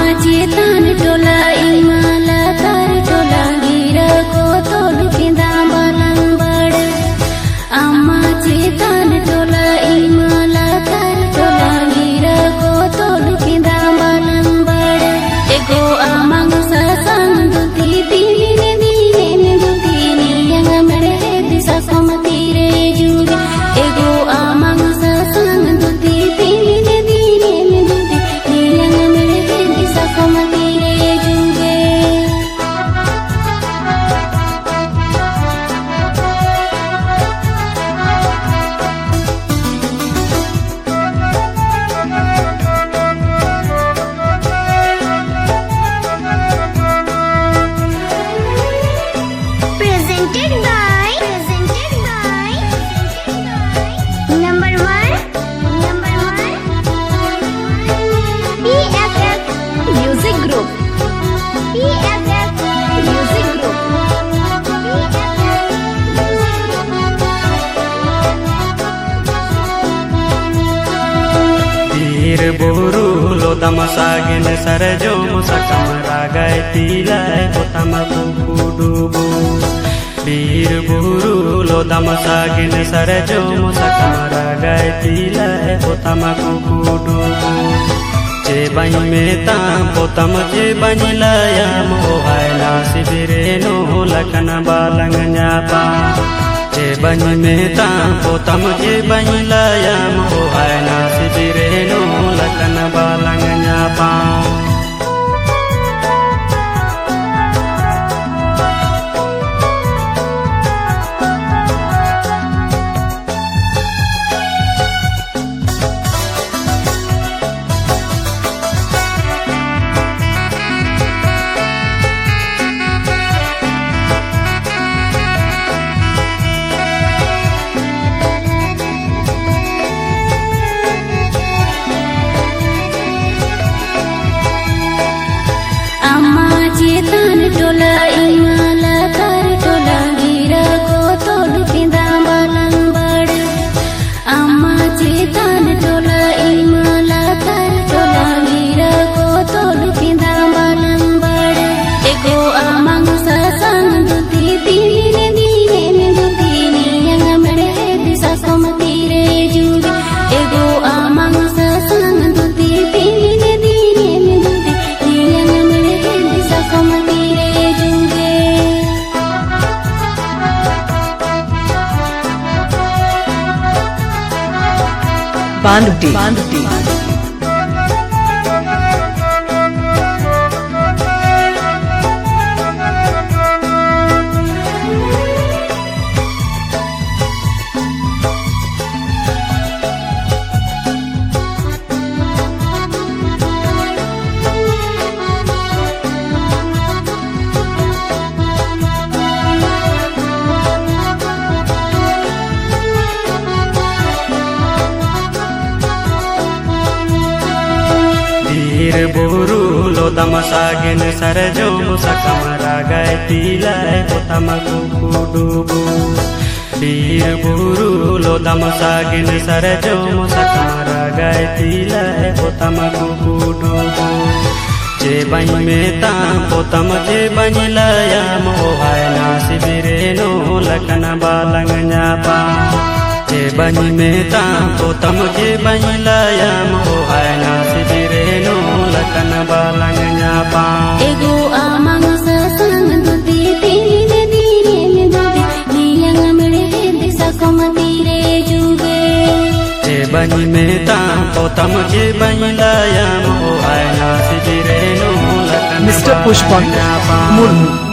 Cetan tola imala tar tola gira ko tol pinda balang bad. Amma cetan tola imala tar tola gira ko tol pinda balang bad. Ego amang sasang duti dine dine duti ni yang mere disa komatire juga. Ego amang sasang duti dine dine duti ni yang mere disa komatire juga. Presented by number one PFF Music Group. PFF Music Group. तीर बुरु लोदम सागिन सरजो मुसकम रागाय तीलाय पोतम कुडुबु तीर बुरु लोदम सागिन सरजो मुसकम रागाय तीलाय पोतम कुडुबु जे बनि मेता पोतम जे बनि लाया मोहाय नासिबिरे नो लखन बालंग न्यापा जे बनि मेता पोतम जे बनि लाया मोहाय नासिबिरे नो लखन बालंग न्यापा Cetan tola imala tar tola gira ko tol pinda balang bad. Amma cetan tola imala tar tola gira ko tol pinda balang bad. Ego amang sasang duti dine dine duti ni yang mere disa komatire juga. Ego amang sasang duti dine dine duti ni yang mere disa komatire juga. Banduti. तीर बुरु लोदम सागिन सरजो मुसकम रागाय तीलाय पोतम कुडुबु तीर बुरु लोदम सागिन सरजो मुसकम रागाय तीलाय पोतम कुडुबु जे बनि मेता पोतम जे बनि लाया मोहाय नासिबिरे नो लखन बालंग न्यापा जे बनि मेता पोतम जे बनि लाया मोहाय नासिबिरे नो लखन बालंग न्यापा Ego amang sasang duti dine dine duti ni yang mere disa komatire juga. जे बनि मेता पोतम जे बनि लाया मोहाय नासिबिरे नो लखन Mr. Pushpan बालंग न्यापा Murmu.